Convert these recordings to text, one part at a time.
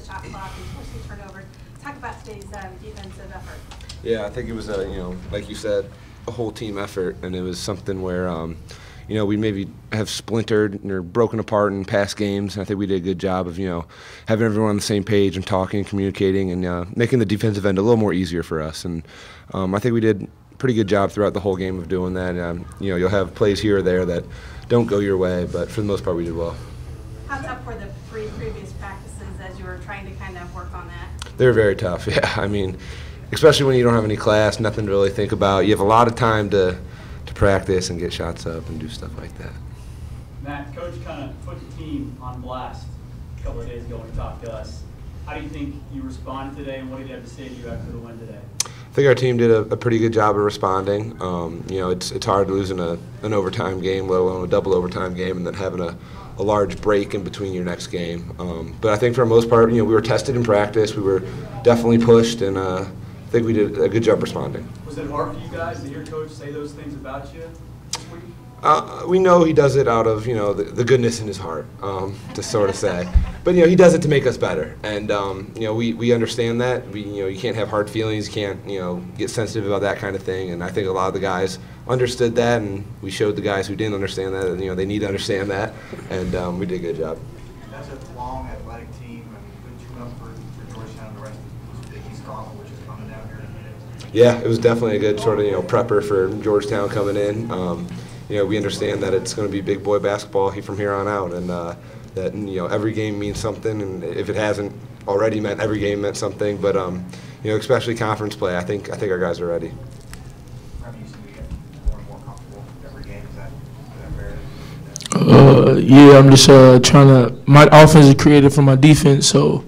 the shot clock and forcing turnovers. Talk about today's defensive effort. Yeah, I think it was, like you said, a whole team effort, and it was something where, we maybe have splintered or broken apart in past games, and I think we did a good job of, having everyone on the same page and talking and communicating and making the defensive end a little more easier for us. And I think we did a pretty good job throughout the whole game of doing that. You'll have plays here or there that don't go your way, but for the most part we did well. How tough were the 3 previous practices as you were trying to kind of work on that? They were very tough, yeah. I mean, especially when you don't have any class, nothing to really think about. You have a lot of time to practice and get shots up and do stuff like that. Matt, Coach kind of put the team on blast a couple of days ago when he talked to us. How do you think you responded today, and what did he have to say to you after the win today? I think our team did a pretty good job of responding. It's hard losing an overtime game, let alone a double overtime game, and then having a large break in between your next game. But I think for the most part, we were tested in practice. We were definitely pushed, and I think we did a good job responding. Was it hard for you guys to hear Coach say those things about you this week? We know he does it out of the goodness in his heart, to sort of say. But he does it to make us better, and we understand that. You can't have hard feelings, you can't get sensitive about that kind of thing. And I think a lot of the guys understood that, and we showed the guys who didn't understand that they need to understand that, and we did a good job. That's a long, athletic team, and good tune-up for Georgetown and the rest of the Big East Conference, which is coming down here in a minute. Yeah, it was definitely a good sort of prepper for Georgetown coming in. We understand that it's going to be big boy basketball from here on out, and that every game means something, and if it hasn't already meant every game meant something, but especially conference play, I think our guys are ready. Remy, you seem to get more and more comfortable every game. Is that fair? Yeah, I'm just trying to. My offense is created from my defense, so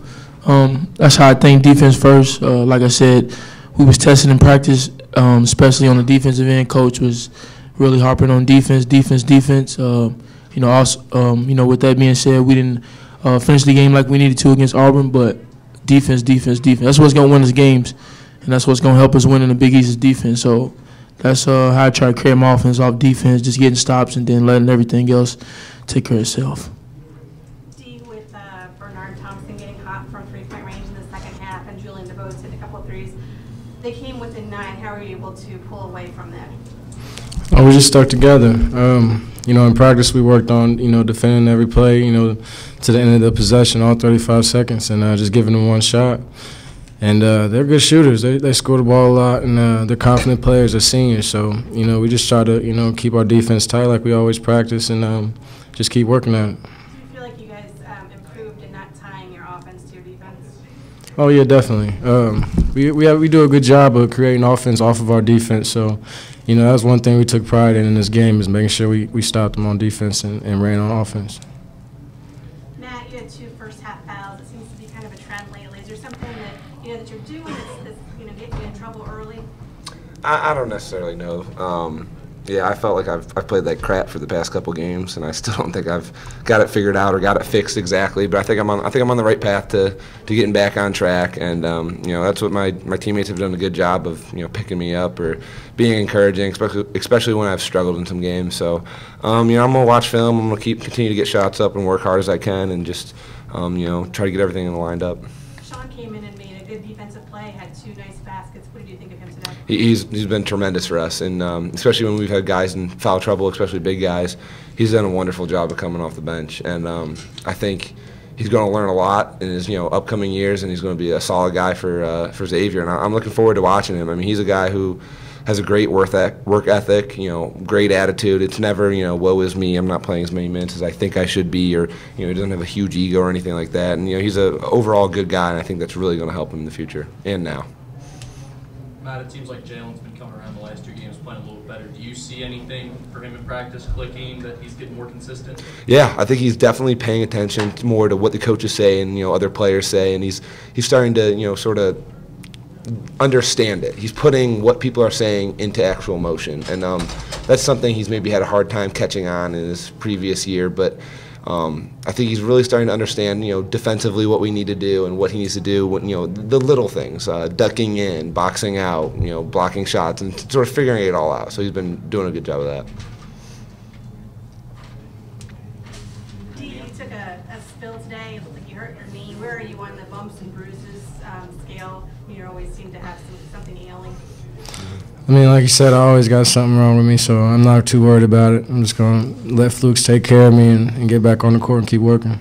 that's how I think defense first. Like I said, we was tested in practice, especially on the defensive end. Coach was really harping on defense. With that being said, we didn't finish the game like we needed to against Auburn, but defense. That's what's going to win us games, and that's what's going to help us win in the Big East is defense. So that's how I try to create my offense off defense, just getting stops and then letting everything else take care of itself. Dee, with Bernard Thompson getting hot from three-point range in the second half and Julian DeVos hit a couple of threes, they came within 9. How were you able to pull away from that? We just stuck together. In practice we worked on, defending every play, to the end of the possession, all 35 seconds, and just giving them one shot. And they're good shooters. They score the ball a lot, and they're confident players. They're seniors. So, we just try to, keep our defense tight like we always practice and just keep working at it. Do you feel like you guys improved in not tying your offense to your defense? Oh, yeah, definitely. We do a good job of creating offense off of our defense. So, that's one thing we took pride in this game is making sure we stopped them on defense and ran on offense. Matt, you had 2 first-half fouls. It seems to be kind of a trend lately. Is there something that that you're doing that's getting you in trouble early? I don't necessarily know. I felt like I've played like crap for the past couple games, and I still don't think I've got it figured out or got it fixed exactly. But I think I'm on the right path to getting back on track, and that's what my teammates have done a good job of picking me up or being encouraging, especially when I've struggled in some games. So I'm gonna watch film. I'm gonna continue to get shots up and work hard as I can, and just try to get everything lined up. Sean came in and made a good defensive play, had 2 nice baskets. What did you think of him today? He's been tremendous for us, and especially when we've had guys in foul trouble, especially big guys, he's done a wonderful job of coming off the bench. And I think he's going to learn a lot in his upcoming years, and he's going to be a solid guy for Xavier. And I'm looking forward to watching him. I mean, he's a guy who has a great work ethic, great attitude. It's never, woe is me, I'm not playing as many minutes as I think I should be, or, he doesn't have a huge ego or anything like that. And, he's an overall good guy, and I think that's really going to help him in the future and now. Matt, it seems like Jalen's been coming around the last 2 games playing a little better. Do you see anything for him in practice clicking, that he's getting more consistent? Yeah, I think he's definitely paying attention more to what the coaches say and, other players say, and he's starting to, sort of understand it. He's putting what people are saying into actual motion, and that's something he's maybe had a hard time catching on in his previous year, but I think he's really starting to understand, defensively what we need to do and what he needs to do, the little things, ducking in, boxing out, blocking shots, and sort of figuring it all out. So he's been doing a good job of that. Dee, you took a spill today. It looked like you hurt your knee. Where are you on the bumps and bruises scale? You always seem to have something ailing. I mean, like you said, I always got something wrong with me, so I'm not too worried about it. I'm just going to let Flukes take care of me and get back on the court and keep working.